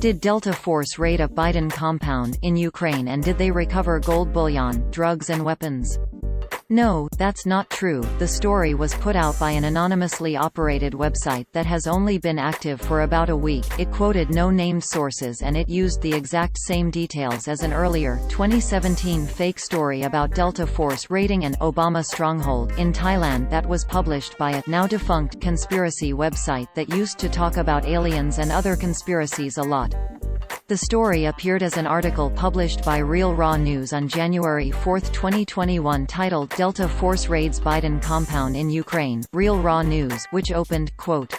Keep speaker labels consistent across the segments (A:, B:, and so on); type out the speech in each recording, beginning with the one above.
A: Did Delta Force raid a Biden compound in Ukraine and did they recover gold bullion, drugs and weapons? No, that's not true. The story was put out by an anonymously operated website that has only been active for about a week. It quoted no named sources and it used the exact same details as an earlier, 2017 fake story about Delta Force raiding an Obama stronghold in Thailand that was published by a now-defunct conspiracy website that used to talk about aliens and other conspiracies a lot. The story appeared as an article published by Real Raw News on January 4, 2021 titled Delta Force Raids Biden Compound in Ukraine, Real Raw News, which opened, quote,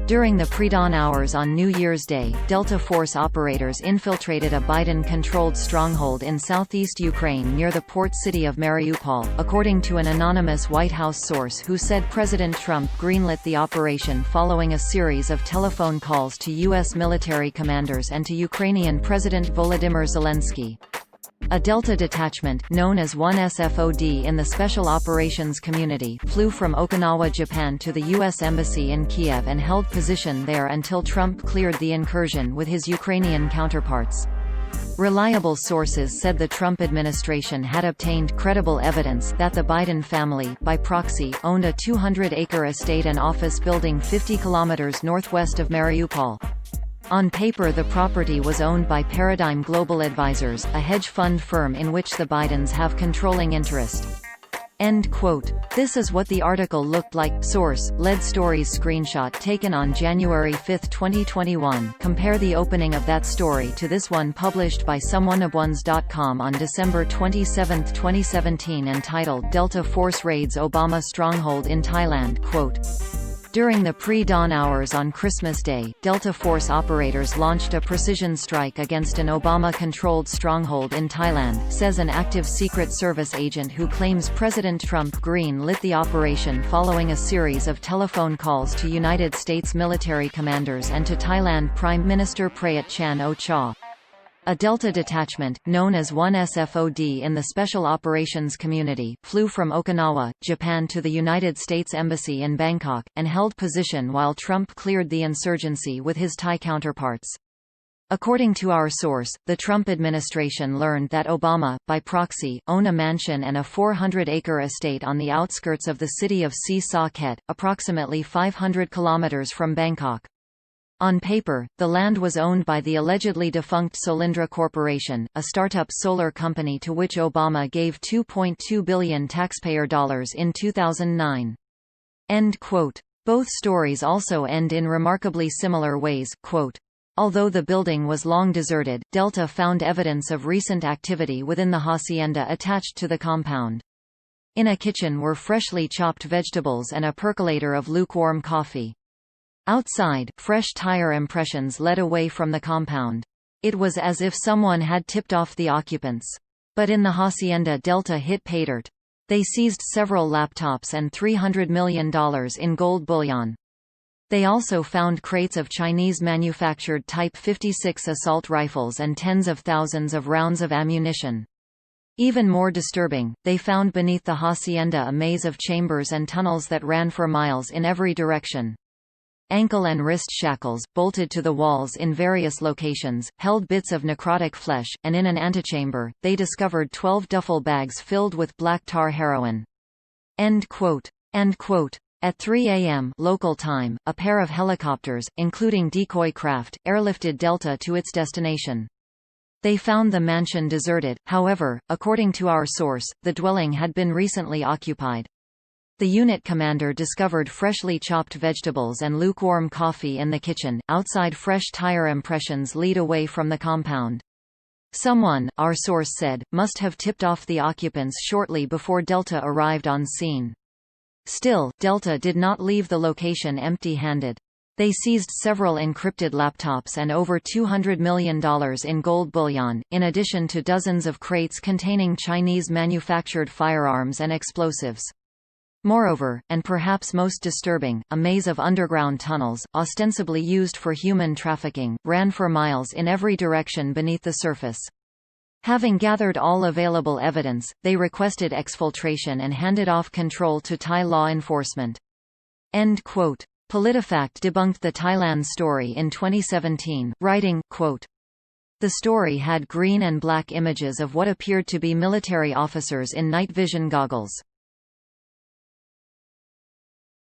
A: "During the pre-dawn hours on New Year's Day, Delta Force operators infiltrated a Biden-controlled stronghold in southeast Ukraine near the port city of Mariupol," according to an anonymous White House source who said President Trump greenlit the operation following a series of telephone calls to U.S. military commanders and to Ukrainian President Volodymyr Zelensky. A Delta detachment, known as 1SFOD in the Special Operations Community, flew from Okinawa, Japan to the U.S. Embassy in Kiev and held position there until Trump cleared the incursion with his Ukrainian counterparts. Reliable sources said the Trump administration had obtained credible evidence that the Biden family, by proxy, owned a 200-acre estate and office building 50 kilometers northwest of Mariupol. On paper, the property was owned by Paradigm Global Advisors, a hedge fund firm in which the Bidens have controlling interest. End quote. This is what the article looked like. Source: Lead Stories screenshot taken on January 5, 2021. Compare the opening of that story to this one published by someoneones.com on December 27, 2017 entitled Delta Force Raids Obama Stronghold in Thailand. Quote, "During the pre-dawn hours on Christmas Day, Delta Force operators launched a precision strike against an Obama-controlled stronghold in Thailand," says an active Secret Service agent who claims President Trump green-lit the operation following a series of telephone calls to United States military commanders and to Thailand Prime Minister Prayut Chan-o-cha. A Delta detachment, known as 1SFOD in the Special Operations Community, flew from Okinawa, Japan to the United States Embassy in Bangkok, and held position while Trump cleared the insurgency with his Thai counterparts. According to our source, the Trump administration learned that Obama, by proxy, owned a mansion and a 400-acre estate on the outskirts of the city of Si Sa Ket, approximately 500 kilometers from Bangkok. On paper, the land was owned by the allegedly defunct Solindra Corporation, a startup solar company to which Obama gave $2.2 billion taxpayer dollars in 2009. End quote. Both stories also end in remarkably similar ways. Quote, "Although the building was long deserted, Delta found evidence of recent activity within the hacienda attached to the compound. In a kitchen were freshly chopped vegetables and a percolator of lukewarm coffee. Outside, fresh tire impressions led away from the compound. It was as if someone had tipped off the occupants. But in the hacienda, Delta hit pay dirt. They seized several laptops and $300 million in gold bullion. They also found crates of Chinese-manufactured Type 56 assault rifles and tens of thousands of rounds of ammunition. Even more disturbing, they found beneath the hacienda a maze of chambers and tunnels that ran for miles in every direction. Ankle and wrist shackles, bolted to the walls in various locations, held bits of necrotic flesh, and in an antechamber, they discovered 12 duffel bags filled with black tar heroin." End quote. End quote. At 3 a.m. local time, a pair of helicopters, including decoy craft, airlifted Delta to its destination. They found the mansion deserted, however, according to our source, the dwelling had been recently occupied. The unit commander discovered freshly chopped vegetables and lukewarm coffee in the kitchen. Outside, fresh tire impressions lead away from the compound. Someone, our source said, must have tipped off the occupants shortly before Delta arrived on scene. Still, Delta did not leave the location empty-handed. They seized several encrypted laptops and over $200 million in gold bullion, in addition to dozens of crates containing Chinese-manufactured firearms and explosives. Moreover, and perhaps most disturbing, a maze of underground tunnels, ostensibly used for human trafficking, ran for miles in every direction beneath the surface. Having gathered all available evidence, they requested exfiltration and handed off control to Thai law enforcement. End quote. PolitiFact debunked the Thailand story in 2017, writing, quote, "The story had green and black images of what appeared to be military officers in night vision goggles.